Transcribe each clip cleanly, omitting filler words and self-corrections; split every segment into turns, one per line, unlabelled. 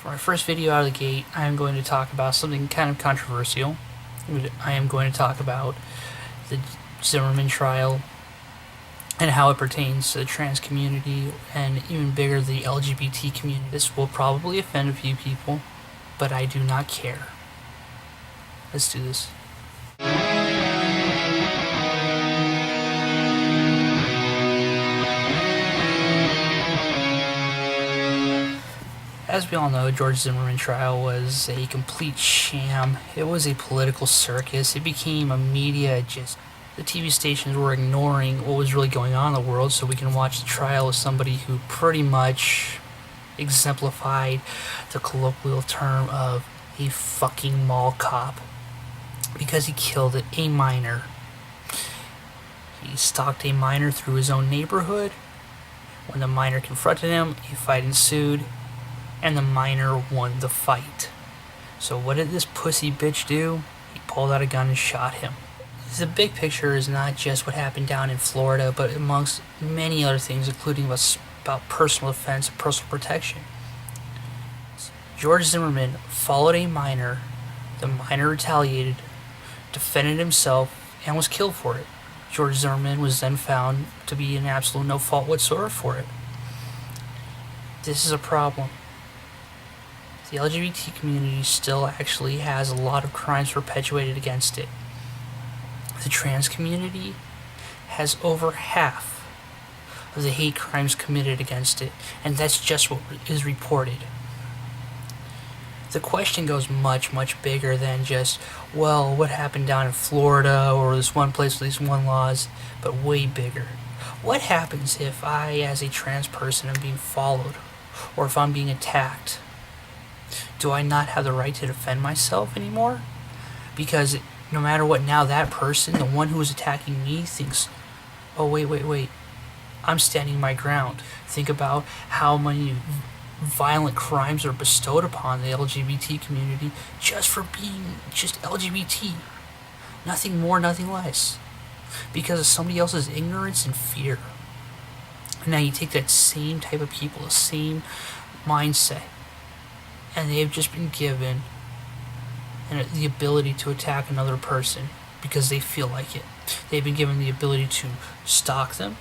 For my first video out of the gate, I am going to talk about something kind of controversial. I am going to talk about the Zimmerman trial and how it pertains to the trans community and even bigger, the LGBT community. This will probably offend a few people, but I do not care. Let's do this. As we all know, George Zimmerman trial was a complete sham. It was a political circus. It became a media the TV stations were ignoring what was really going on in the world so we can watch the trial of somebody who pretty much exemplified the colloquial term of a fucking mall cop because he killed a minor. He stalked a minor through his own neighborhood. When the minor confronted him, a fight ensued, and the minor won the fight. So what did this pussy bitch do? He pulled out a gun and shot him. The big picture is not just what happened down in Florida, but amongst many other things, including about personal defense and personal protection. George Zimmerman followed a minor. The minor retaliated, defended himself, and was killed for it. George Zimmerman was then found to be in absolute no fault whatsoever for it. This is a problem. The LGBT community still actually has a lot of crimes perpetuated against it. The trans community has over half of the hate crimes committed against it, and that's just what is reported. The question goes much, much bigger than just, well, what happened down in Florida or this one place with these one laws, but way bigger. What happens if I, as a trans person, am being followed, or if I'm being attacked? Do I not have the right to defend myself anymore? Because no matter what, now that person, the one who is attacking me, thinks, oh, wait, I'm standing my ground. Think about how many violent crimes are bestowed upon the LGBT community just for being just LGBT. Nothing more, nothing less. Because of somebody else's ignorance and fear. Now you take that same type of people, the same mindset, and they've just been given the ability to attack another person because they feel like it. They've been given the ability to stalk them,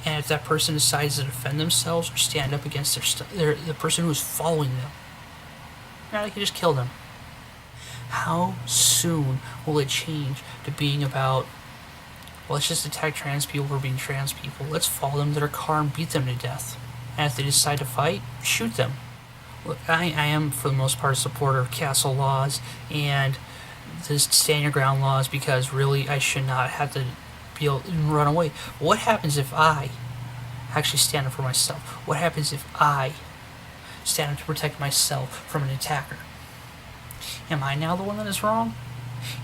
and if that person decides to defend themselves or stand up against the person who's following them, now they can just kill them. How soon will it change to being about, well, let's just attack trans people for being trans people. Let's follow them to their car and beat them to death. And if they decide to fight, shoot them. Look, I am, for the most part, a supporter of castle laws and the stand your ground laws because really I should not have to be able to run away. What happens if I actually stand up for myself? What happens if I stand up to protect myself from an attacker? Am I now the one that is wrong?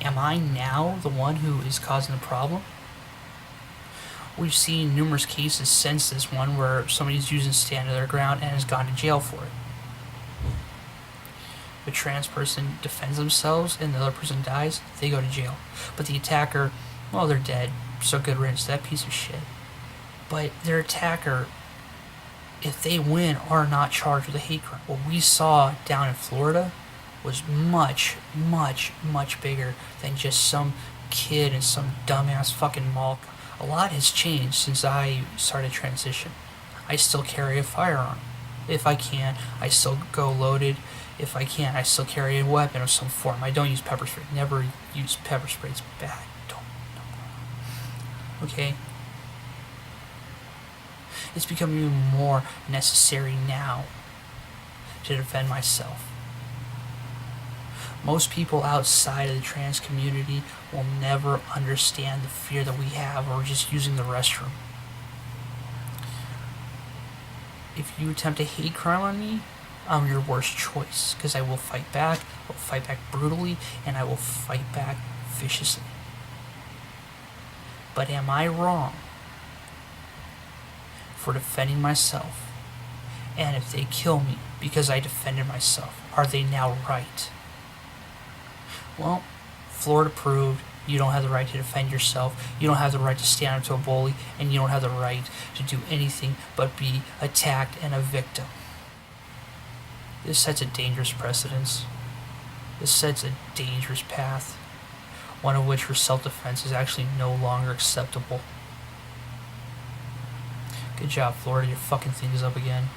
Am I now the one who is causing the problem? We've seen numerous cases since this one where somebody's using stand their ground and has gone to jail for it. If a trans person defends themselves and the other person dies, they go to jail. But the attacker, well, they're dead, so good riddance to that piece of shit. But their attacker, if they win, are not charged with a hate crime. What we saw down in Florida was much, much, much bigger than just some kid in some dumbass fucking mall. A lot has changed since I started transition. I still carry a firearm. If I can, I still go loaded. If I can, I still carry a weapon of some form. I don't use pepper spray. Never use pepper spray. It's bad. Don't. Okay? It's becoming even more necessary now to defend myself. Most people outside of the trans community will never understand the fear that we have or just using the restroom. If you attempt a hate crime on me, I'm your worst choice because I will fight back, I will fight back brutally, and I will fight back viciously. But am I wrong for defending myself? And if they kill me because I defended myself, are they now right? Well, Florida proved you don't have the right to defend yourself, you don't have the right to stand up to a bully, and you don't have the right to do anything but be attacked and a victim. This sets a dangerous precedence. This sets a dangerous path, one of which for self-defense is actually no longer acceptable. Good job, Florida. You're fucking things up again.